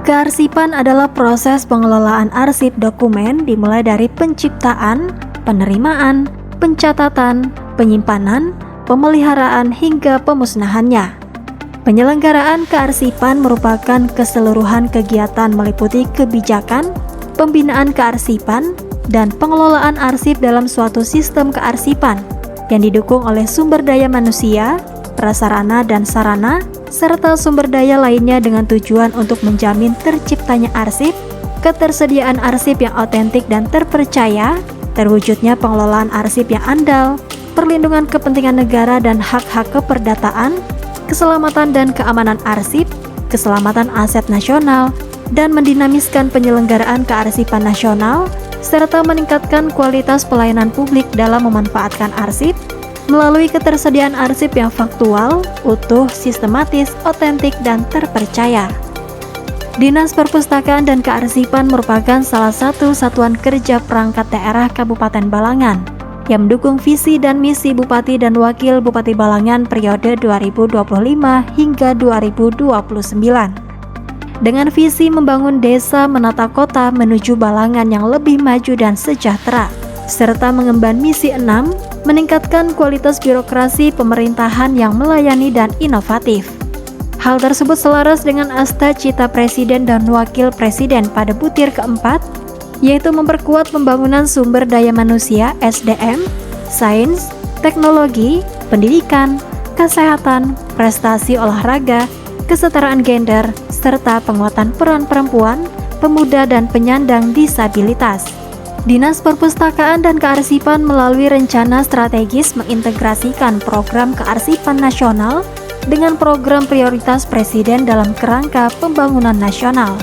Kearsipan adalah proses pengelolaan arsip dokumen dimulai dari penciptaan, penerimaan, pencatatan, penyimpanan, pemeliharaan hingga pemusnahannya. Penyelenggaraan kearsipan merupakan keseluruhan kegiatan meliputi kebijakan, pembinaan kearsipan, dan pengelolaan arsip dalam suatu sistem kearsipan yang didukung oleh sumber daya manusia, prasarana dan sarana, serta sumber daya lainnya dengan tujuan untuk menjamin terciptanya arsip, ketersediaan arsip yang otentik dan terpercaya, terwujudnya pengelolaan arsip yang andal, perlindungan kepentingan negara dan hak-hak keperdataan, keselamatan dan keamanan arsip, keselamatan aset nasional, dan mendinamiskan penyelenggaraan kearsipan nasional, serta meningkatkan kualitas pelayanan publik dalam memanfaatkan arsip, melalui ketersediaan arsip yang faktual, utuh, sistematis, otentik, dan terpercaya. Dinas Perpustakaan dan Kearsipan merupakan salah satu satuan kerja perangkat daerah Kabupaten Balangan yang mendukung visi dan misi Bupati dan Wakil Bupati Balangan periode 2025 hingga 2029. Dengan visi membangun desa menata kota menuju Balangan yang lebih maju dan sejahtera, serta mengemban misi 6, meningkatkan kualitas birokrasi pemerintahan yang melayani dan inovatif. Hal tersebut selaras dengan asta cita Presiden dan Wakil Presiden pada butir keempat, yaitu memperkuat pembangunan sumber daya manusia (SDM), sains, teknologi, pendidikan, kesehatan, prestasi olahraga, kesetaraan gender, serta penguatan peran perempuan, pemuda dan penyandang disabilitas. Dinas Perpustakaan dan Kearsipan melalui rencana strategis mengintegrasikan program kearsipan nasional dengan program prioritas Presiden dalam kerangka pembangunan nasional.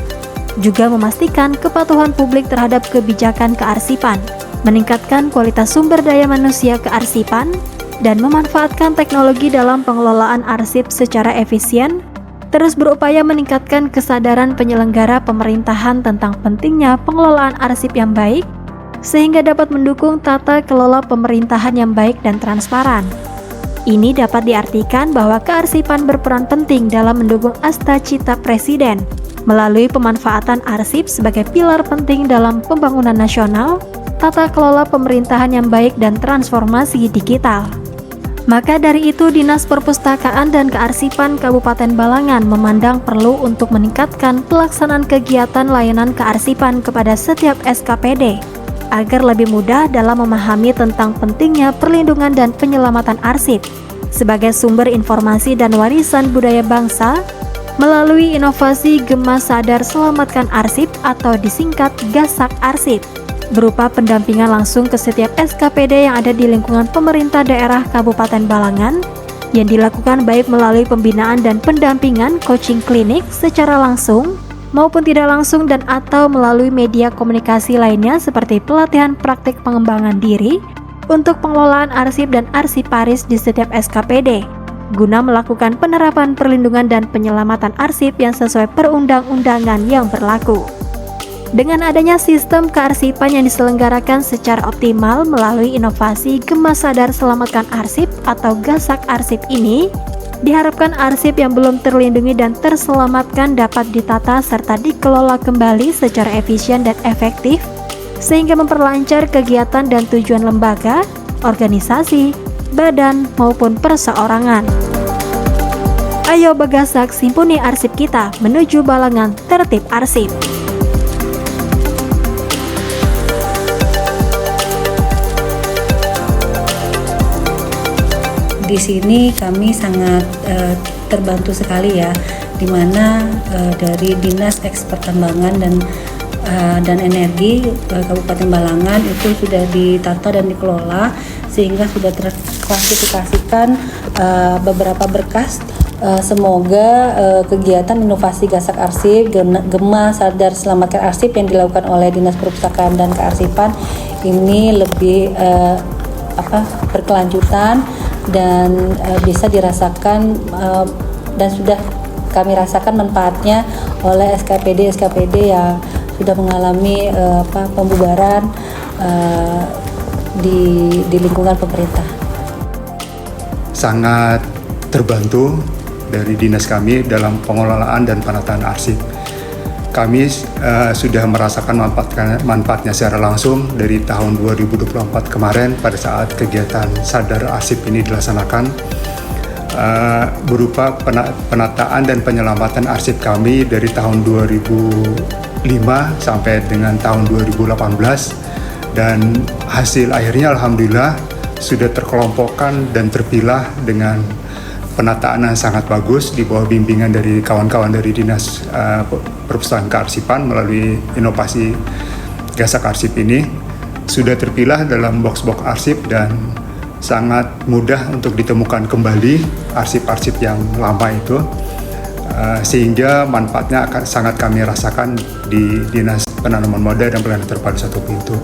Juga memastikan kepatuhan publik terhadap kebijakan kearsipan, meningkatkan kualitas sumber daya manusia kearsipan, dan memanfaatkan teknologi dalam pengelolaan arsip secara efisien, terus berupaya meningkatkan kesadaran penyelenggara pemerintahan tentang pentingnya pengelolaan arsip yang baik, sehingga dapat mendukung tata kelola pemerintahan yang baik dan transparan. Ini dapat diartikan bahwa kearsipan berperan penting dalam mendukung asta cita Presiden melalui pemanfaatan arsip sebagai pilar penting dalam pembangunan nasional, tata kelola pemerintahan yang baik dan transformasi digital. Maka dari itu, Dinas Perpustakaan dan Kearsipan Kabupaten Balangan memandang perlu untuk meningkatkan pelaksanaan kegiatan layanan kearsipan kepada setiap SKPD agar lebih mudah dalam memahami tentang pentingnya perlindungan dan penyelamatan arsip sebagai sumber informasi dan warisan budaya bangsa melalui inovasi Gema Sadar Selamatkan Arsip atau disingkat Gasak Arsip, berupa pendampingan langsung ke setiap SKPD yang ada di lingkungan pemerintah daerah Kabupaten Balangan yang dilakukan baik melalui pembinaan dan pendampingan coaching klinik secara langsung maupun tidak langsung dan atau melalui media komunikasi lainnya seperti pelatihan praktik pengembangan diri untuk pengelolaan arsip dan arsiparis di setiap SKPD guna melakukan penerapan perlindungan dan penyelamatan arsip yang sesuai perundang-undangan yang berlaku. Dengan adanya sistem kearsipan yang diselenggarakan secara optimal melalui inovasi Gema Sadar Selamatkan Arsip atau Gasak Arsip ini, diharapkan arsip yang belum terlindungi dan terselamatkan dapat ditata serta dikelola kembali secara efisien dan efektif, sehingga memperlancar kegiatan dan tujuan lembaga, organisasi, badan, maupun perseorangan. Ayo Bagasak simpuni arsip kita menuju Balangan tertib arsip. Di sini kami sangat terbantu sekali ya, di mana dari Dinas Pertambangan dan Energi Kabupaten Balangan itu sudah ditata dan dikelola sehingga sudah terklasifikasikan beberapa berkas. Semoga kegiatan inovasi Gasak Arsip, Gema Sadar Selamatkan Arsip yang dilakukan oleh Dinas Perpustakaan dan Kearsipan ini lebih berkelanjutan dan bisa dirasakan dan sudah kami rasakan manfaatnya oleh SKPD yang sudah mengalami pembubaran di lingkungan pemerintah. Sangat terbantu dari dinas kami dalam pengelolaan dan penataan arsip. kami sudah merasakan manfaatnya secara langsung dari tahun 2024 kemarin pada saat kegiatan Sadar Arsip ini dilaksanakan, berupa penataan dan penyelamatan arsip kami dari tahun 2005 sampai dengan tahun 2018, dan hasil akhirnya alhamdulillah sudah terkelompokkan dan terpilah dengan penataan yang sangat bagus di bawah bimbingan dari kawan-kawan dari Dinas Perpustakaan Kearsipan melalui inovasi Gasak Arsip ini. Sudah terpilah dalam box-box arsip dan sangat mudah untuk ditemukan kembali arsip-arsip yang lama itu, sehingga manfaatnya akan sangat kami rasakan di Dinas Penanaman Modal dan Pelayanan Terpadu 1 Pintu.